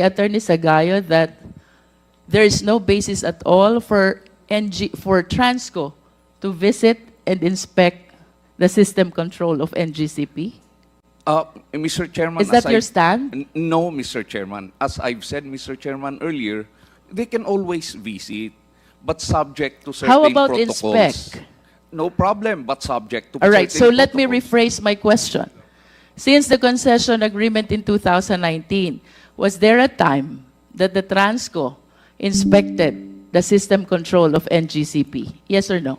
Attorney Sagayo that there is no basis at all for Transco to visit and inspect the system control of NGCP? Mr. Chairman, Is that your stand? No, Mr. Chairman. As I've said, Mr. Chairman, earlier, they can always visit, but subject to certain How about protocols. inspect? No problem, but subject to All right, so certain let me protocols. rephrase my question. Since the concession agreement in 2019, was there a time that the Transco inspected the system control of NGCP? Yes or no?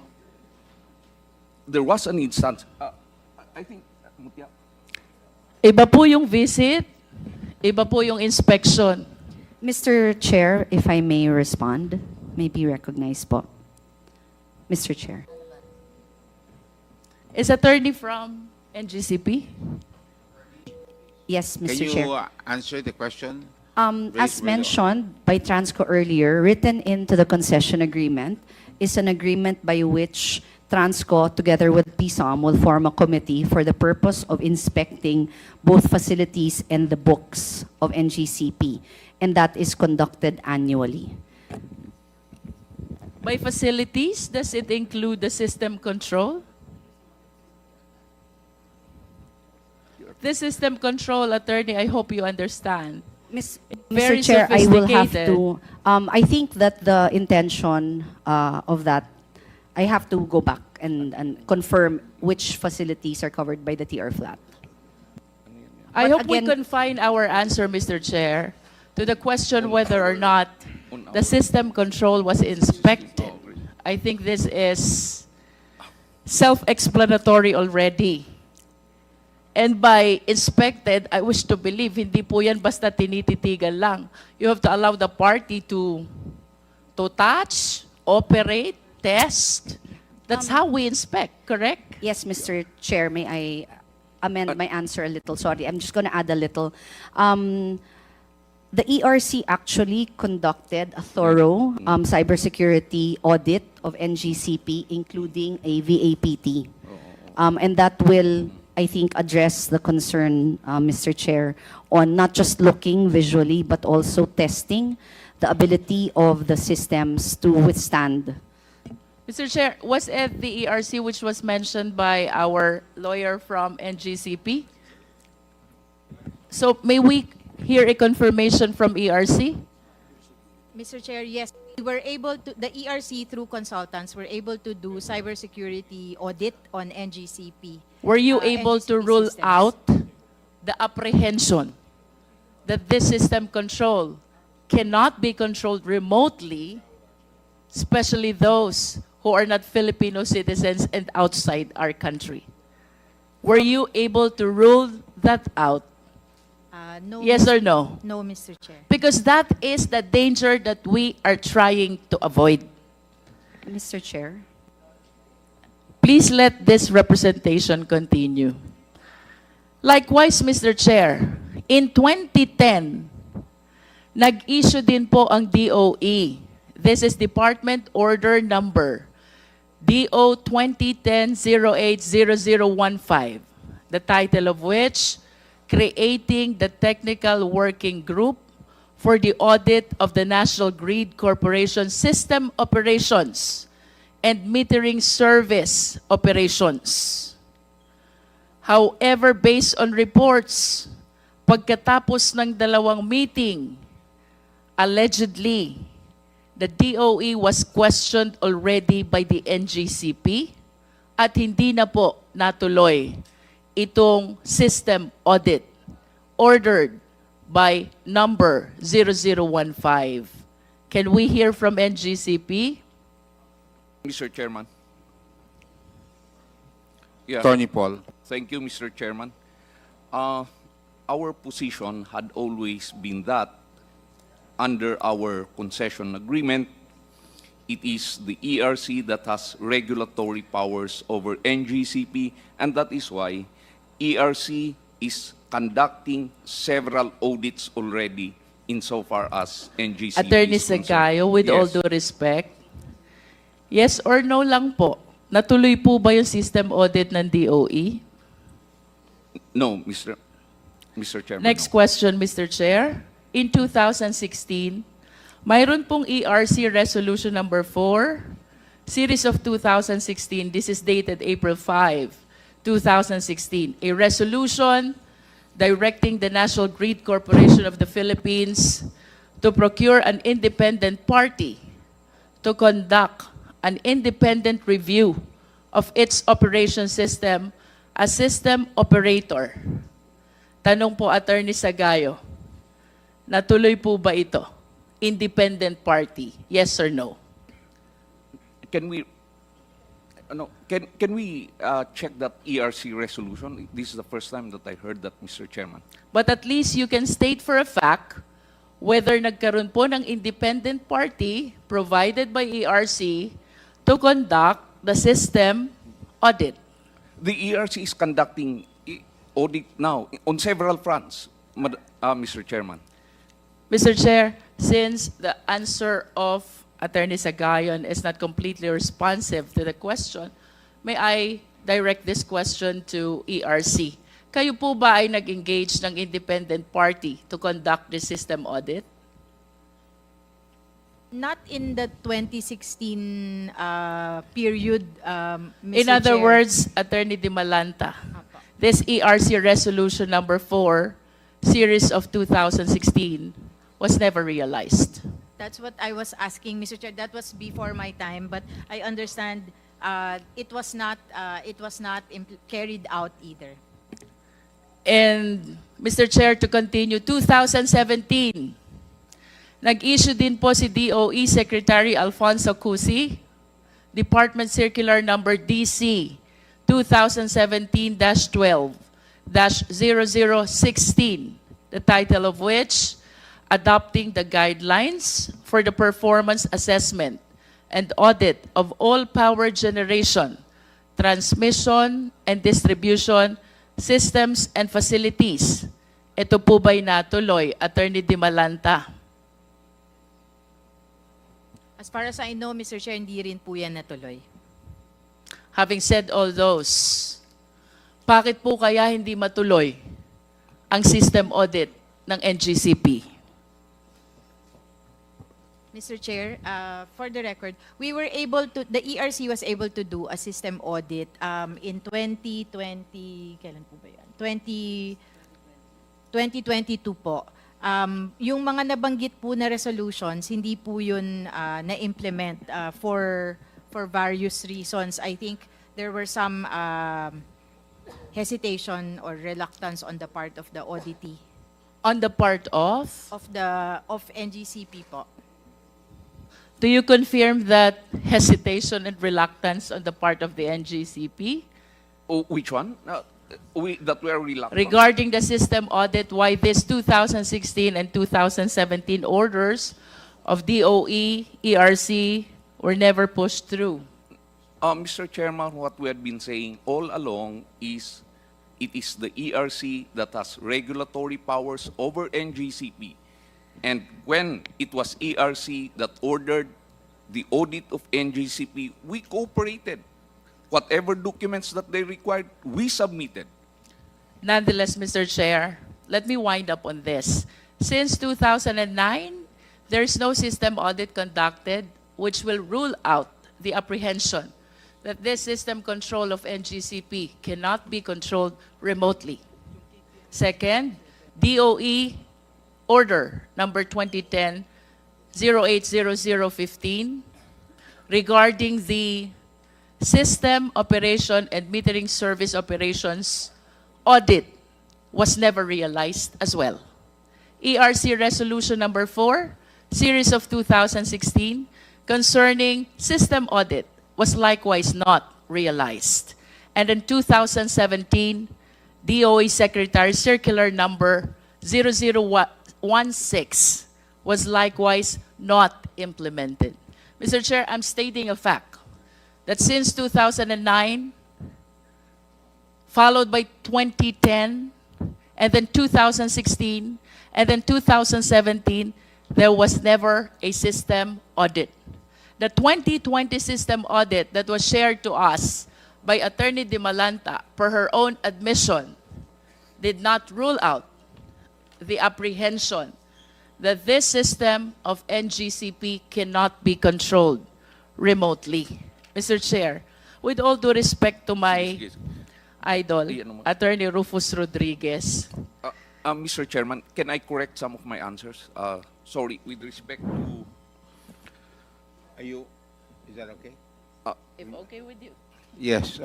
There was an instance. I think, Mutia. Iba po yung visit, iba po yung inspection. Mr. Chair, if I may respond, may be recognized po. Mr. Chair. Is attorney from NGCP? Yes, Can Mr. you Chair. answer the question? As mentioned by Transco earlier, written into the concession agreement is an agreement by which Transco, together with PSOM, will form a committee for the purpose of inspecting both facilities and the books of NGCP, and that is conducted annually. By facilities, does it include the system control? The system control, attorney, I hope you understand. Very Mr. Chair, I will have sophisticated. to, I think that the intention of that, I have to go back and confirm which facilities are covered by the TR flat. I But hope we again- confine our answer, Mr. Chair, to the question whether or not the system control was inspected. I think this is self-explanatory already. And by inspected, I wish to believe, hindi po yan basta tinititigan lang. You have to allow the party to touch, operate, test. That's how we inspect, correct? Yes, Mr. Chair, may I amend my answer a little? Sorry, I'm just going to add a little. The ERC actually conducted a thorough cybersecurity audit of NGCP, including a VAPT. And that will, I think, address the concern, Mr. Chair, on not just looking visually, but also testing the ability of the systems to withstand. Mr. Chair, was it the ERC which was mentioned by our lawyer from NGCP? So may we hear a confirmation from ERC? Mr. Chair, yes, we were able to, the ERC through consultants were able to do cybersecurity audit on NGCP. Were you able to NGCP rule systems. out the apprehension that this system control cannot be controlled remotely, especially those who are not Filipino citizens and outside our country? Were you able to rule that out? No, Yes or no? no, Mr. Chair. Because that is the danger that we are trying to avoid. Mr. Chair. Please let this representation continue. Likewise, Mr. Chair, in 2010, nag-issue din po ang DOE. This is Department Order Number DO 2010-080015, the title of which, Creating the Technical Working Group for the Audit of the National Grid Corporation System Operations and Metering Service Operations. However, based on reports, pagkatapos ng dalawang meeting, allegedly, the DOE was questioned already by the NGCP at hindi na po natuloy itong system audit ordered by number 0015. Can we hear from NGCP? Mr. Chairman. Yeah. Attorney Paul. Thank you, Mr. Chairman. Our position had always been that under our concession agreement, it is the ERC that has regulatory powers over NGCP, and that is why ERC is conducting several audits already insofar as NGCP Attorney is concerned. Sagayo, with all Yes. due respect, yes or no lang po, natuloy po ba yung system audit ng DOE? No, Mr. Chairman. Next no. question, Mr. Chair. in 2016, mayroon pong ERC Resolution number 4, Series of 2016. This is dated April 5, 2016. A resolution directing the National Grid Corporation of the Philippines to procure an independent party to conduct an independent review of its operation system as system operator. Tanong po, Attorney Sagayo, natuloy po ba ito? Independent party, yes or no? Can we check that ERC resolution? This is the first time that I heard that, Mr. Chairman. But at least you can state for a fact whether nagkaroon po ng independent party provided by ERC to conduct the system audit. The ERC is conducting audit now on several fronts, Mr. Chairman. Mr. Chair, since the answer of Attorney Sagayon is not completely responsive to the question, may I direct this question to ERC? Kayo po ba ay nag-engage ng independent party to conduct the system audit? Not in the 2016 period, Mr. In other Chair. words, Attorney De Malanta, Opo. this ERC Resolution number 4, Series of 2016, was never realized. That's what I was asking, Mr. Chair. That was before my time, but I understand it was not carried out either. And Mr. Chair, to continue, 2017, nag-issue din po si DOE Secretary Alfonso Cusi, Department Circular Number DC 2017-12-0016, the title of which, Adopting the Guidelines for the Performance Assessment and Audit of All Power Generation, Transmission, and Distribution Systems and Facilities. Ito po ba'y natuloy, Attorney De Malanta? As far as I know, Mr. Chair, hindi rin po yan natuloy. Having said all those, bakit po kaya hindi matuloy ang system audit ng NGCP? Mr. Chair, for the record, the ERC was able to do a system audit in 2020, kailan po ba yan? 2022 po. Yung mga nabanggit po na resolutions, hindi po yun na-implement for various reasons. I think there were some hesitation or reluctance on the part of the auditee. On the part of NGCP po. Do you confirm that hesitation and reluctance on the part of the NGCP? Oh, which one? That we are reluctant. Regarding the system audit, why this 2016 and 2017 orders of DOE, ERC were never pushed through? Mr. Chairman, what we had been saying all along is it is the ERC that has regulatory powers over NGCP. And when it was ERC that ordered the audit of NGCP, we cooperated. Whatever documents that they required, we submitted. Nonetheless, Mr. Chair, let me wind up on this. Since 2009, there is no system audit conducted which will rule out the apprehension that this system control of NGCP cannot be controlled remotely. Second, DOE Order number 2010-080015 regarding the system operation and metering service operations audit was never realized as well. ERC Resolution number 4, Series of 2016, concerning system audit was likewise not realized. And in 2017, DOE Secretary Circular number 001 16 was likewise not implemented. Mr. Chair, I'm stating a fact that since 2009, followed by 2010, and then 2016, and then 2017, there was never a system audit. The 2020 system audit that was shared to us by Attorney De Malanta, per her own admission, did not rule out the apprehension that this system of NGCP cannot be controlled remotely. Mr. Chair, with all due respect to my Yes, yes. idol, Ay, ano mo? Attorney Rufus Rodriguez, Mr. Chairman, can I correct some of my answers? Sorry, with respect to Is that okay? if okay with you. Yes.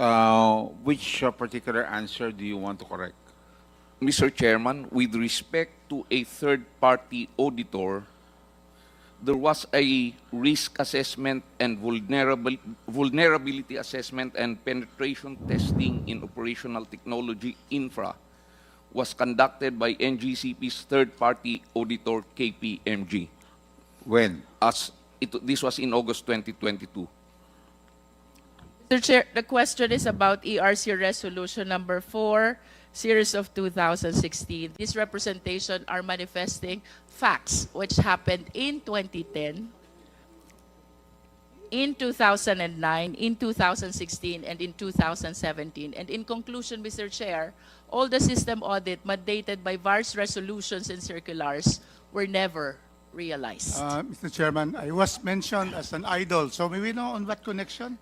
Which particular answer do you want to correct? Mr. Chairman, with respect to a third-party auditor, there was a risk assessment and vulnerability assessment and penetration testing in operational technology infra was conducted by NGCP's third-party auditor KPMG. When? This was in August 2022. Mr. Chair, the question is about ERC Resolution Number 4, Series of 2016. These representation are manifesting facts which happened in 2010, in 2009, in 2016, and in 2017. And in conclusion, Mr. Chair, all the system audit mandated by various resolutions and circulars were never realized. Mr. Chairman, I was mentioned as an idol. So may we know on what connection?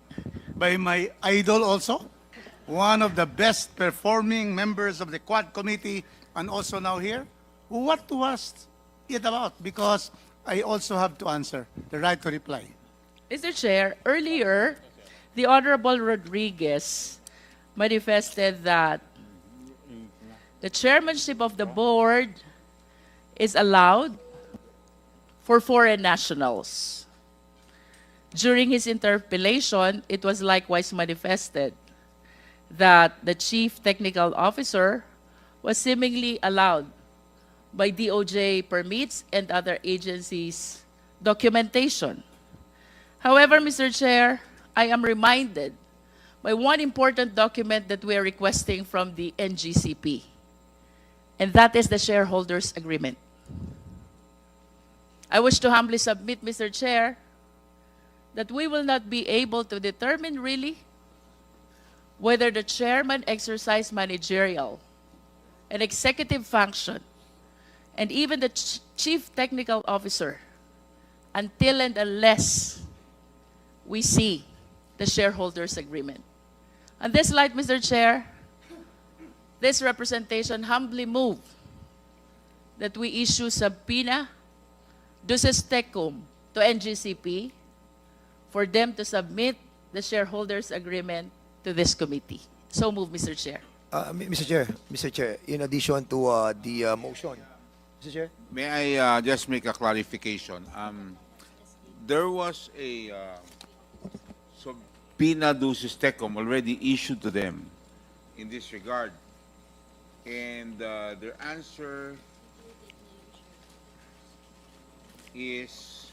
By my idol also? One of the best performing members of the Quad Committee and also now here? What was it about? Because I also have to answer, the right to reply. Mr. Chair, earlier, the Honorable Rodriguez manifested that the chairmanship of the board is allowed for foreign nationals. During his interpellation, it was likewise manifested that the chief technical officer was seemingly allowed by DOJ permits and other agencies' documentation. However, Mr. Chair, I am reminded by one important document that we are requesting from the NGCP, and that is the shareholders' agreement. I wish to humbly submit, Mr. Chair, that we will not be able to determine really whether the chairman exercised managerial and executive function and even the chief technical officer until and unless we see the shareholders' agreement. On this light, Mr. Chair, this representation humbly move that we issue subpoena duces tecum to NGCP for them to submit the shareholders' agreement to this committee. So move, Mr. Chair. Mr. Chair, in addition to the motion, Mr. Chair? May I just make a clarification? There was a subpoena ducis tecum already issued to them in this regard. And their answer is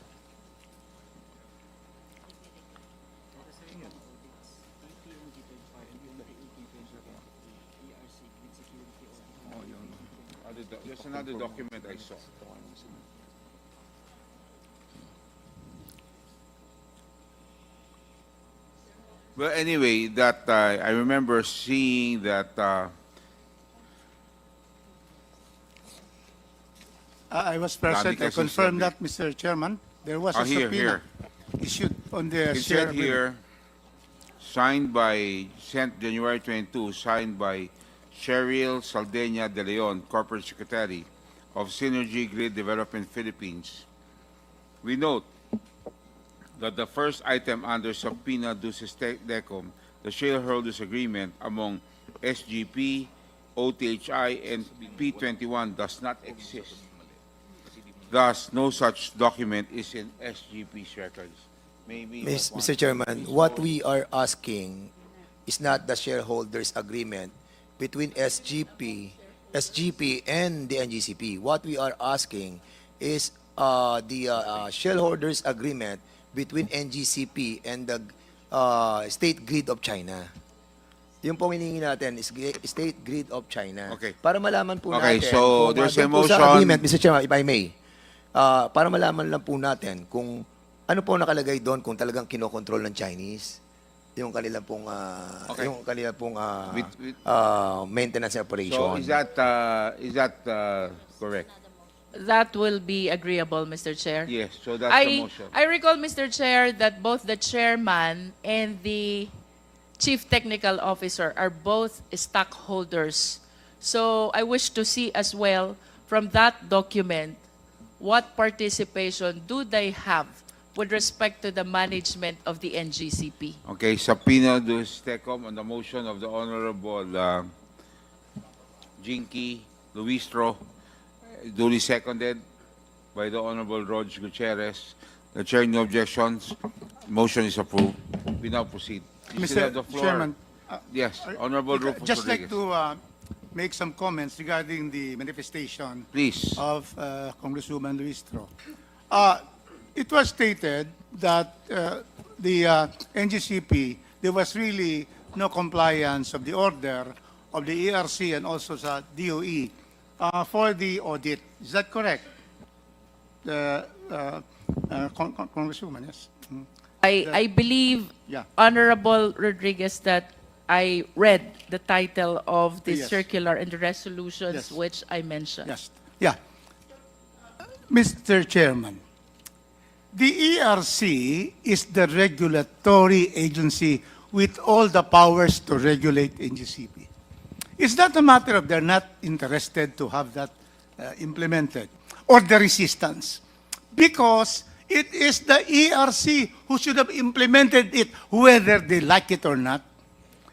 there's another document I saw. Well, anyway, that I remember seeing that I was present. I because confirm it's that, Mr. Chairman. There was a here, subpoena issued on the it share said agreement. here, sent January 22, signed by Cheryl Saldena de Leon, Corporate Secretary of Synergy Grid Development Philippines. We note that the first item under subpoena ducis tecum, the shareholders agreement among SGP, OTHI, and P21 does not exist. Thus, no such document is in SGP's records. Maybe Mr. Chairman, what we are asking is not the shareholders agreement between SGP and the NGCP. What we are asking is the shareholders agreement between NGCP and the State Grid of China. Yung po hinihingi natin is State Grid of China. Okay. Para malaman po Okay, natin. so kung, there's a doon po sa motion. agreement, Mr. Chairman, if I may. Para malaman lang po natin kung ano po nakalagay doon kung talagang kinokontrol ng Chinese yung kanilang pong Okay. maintenance and operation. So is that correct? That will be agreeable, Mr. Chair. Yes, so that's the motion. I recall, Mr. Chair, that both the chairman and the chief technical officer are both stockholders. So I wish to see as well from that document what participation do they have with respect to the management of the NGCP. Okay, subpoena dues tecum on the motion of the Honorable Jinky Luistro, duly seconded by the Honorable Rog Gutierrez. The chair, no objections. Motion is approved. We now proceed. You still have the Mr. floor. Chairman, Yes, Honorable Rufus just like Rodriguez. to make some comments regarding the manifestation Please. of Congresswoman Luistro. It was stated that the NGCP, there was really no compliance of the order of the ERC and also sa DOE for the audit. Is that correct? Congresswoman, yes. I believe, Yeah. Honorable Rodriguez, that I read the title of the Yes. circular and the resolutions Yes. which I mentioned. Yes. Yeah. Mr. Chairman, the ERC is the regulatory agency with all the powers to regulate NGCP. It's not a matter of they're not interested to have that implemented or the resistance, because it is the ERC who should have implemented it whether they like it or not.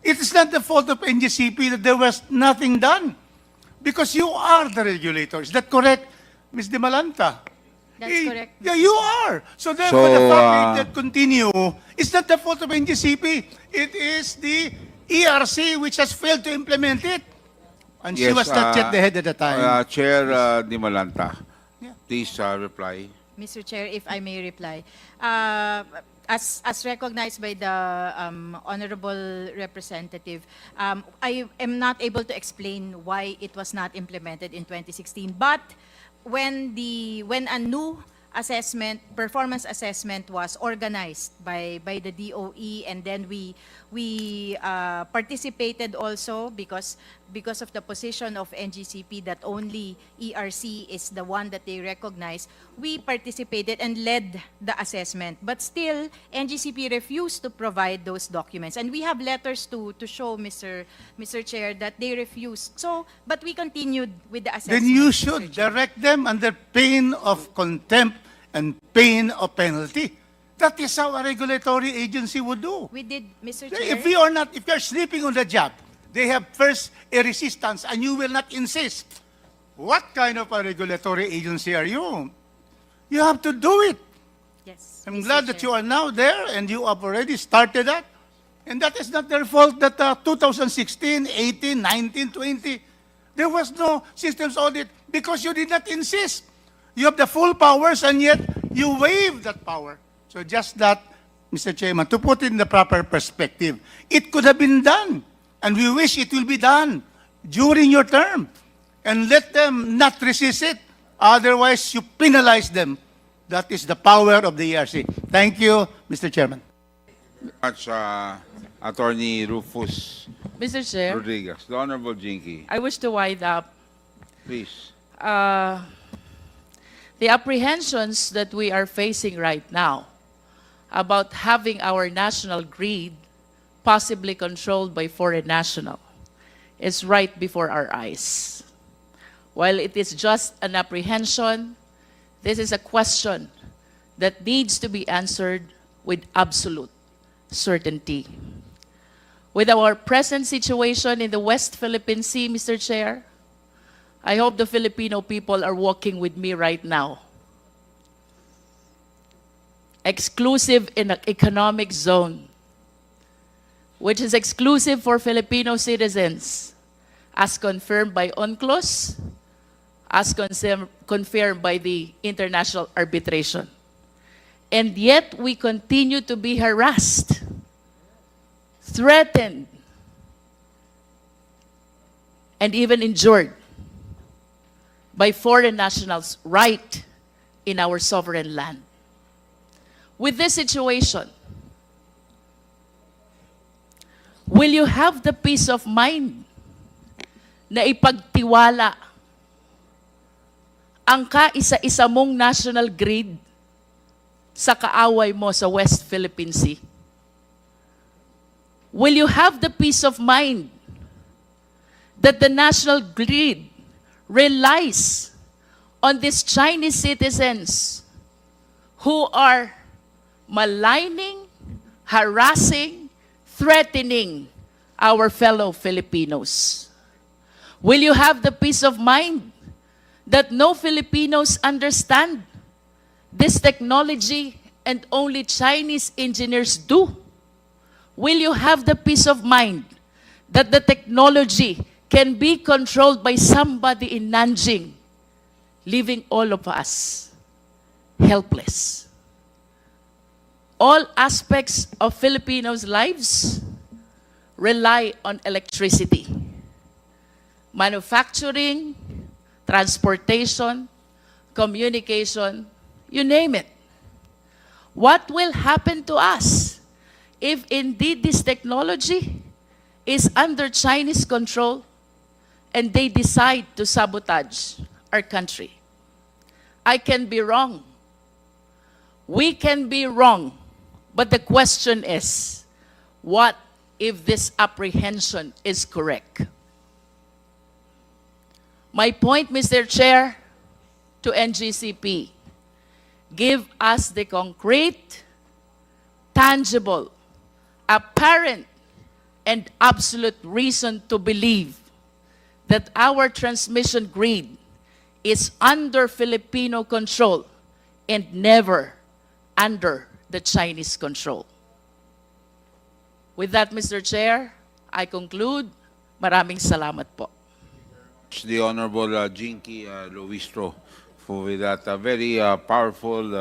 It is not the fault of NGCP that there was nothing done, because you are the regulator. Is that correct, Ms. De Malanta? That's correct. Yeah, you are. So therefore, the So, fact that continue is not the fault of NGCP. It is the ERC which has failed to implement it. And she Yes, was not yet the head at the time. Chair Dimalanta, Yeah. please reply. Mr. Chair, if I may reply. As recognized by the honorable representative, I am not able to explain why it was not implemented in 2016. But when a new performance assessment was organized by the DOE, and then we participated also because of the position of NGCP that only ERC is the one that they recognize. We participated and led the assessment, but still NGCP refused to provide those documents, and we have letters to show Mr. Chair that they refused. So, but we continued with the assessment. Then you Mr. should Chair. direct them under pain of contempt and pain of penalty. That is how a regulatory agency would do. We did, Mr. Chair. If you're sleeping on the job, they have first a resistance and you will not insist. What kind of a regulatory agency are you? You have to do it. Yes, I'm Mr. glad that Chair. you are now there and you have already started that. And that is not their fault that 2016, 18, 19, 20, there was no systems audit because you did not insist. You have the full powers and yet you waive that power. So just that, Mr. Chairman, to put it in the proper perspective, it could have been done. And we wish it will be done during your term. And let them not resist it. Otherwise, you penalize them. That is the power of the ERC. Thank you, Mr. Chairman. Much, Attorney Rufus Mr. Chair, Rodriguez. The Honorable Jinky, I wish to wind up. please. The apprehensions that we are facing right now about having our national grid possibly controlled by foreign national is right before our eyes. While it is just an apprehension, this is a question that needs to be answered with absolute certainty. With our present situation in the West Philippine Sea, Mr. Chair, I hope the Filipino people are walking with me right now. Exclusive in an economic zone, which is exclusive for Filipino citizens, as confirmed by UNCLOS, as confirmed by the international arbitration. And yet we continue to be harassed, threatened, and even injured by foreign nationals right in our sovereign land. With this situation, will you have the peace of mind na ipagtiwala ang kaisa-isa mong national grid sa kaaway mo sa West Philippine Sea? Will you have the peace of mind that the national grid relies on these Chinese citizens who are maligning, harassing, threatening our fellow Filipinos? Will you have the peace of mind that no Filipinos understand this technology and only Chinese engineers do? Will you have the peace of mind that the technology can be controlled by somebody in Nanjing, leaving all of us helpless? All aspects of Filipinos' lives rely on electricity. Manufacturing, transportation, communication, you name it. What will happen to us if indeed this technology is under Chinese control and they decide to sabotage our country? I can be wrong. We can be wrong. But the question is, what if this apprehension is correct? My point, Mr. Chair, to NGCP, give us the concrete, tangible, apparent, and absolute reason to believe that our transmission grid is under Filipino control and never under the Chinese control. With that, Mr. Chair, I conclude. Maraming salamat po. The Honorable Jinky Luistro for that very powerful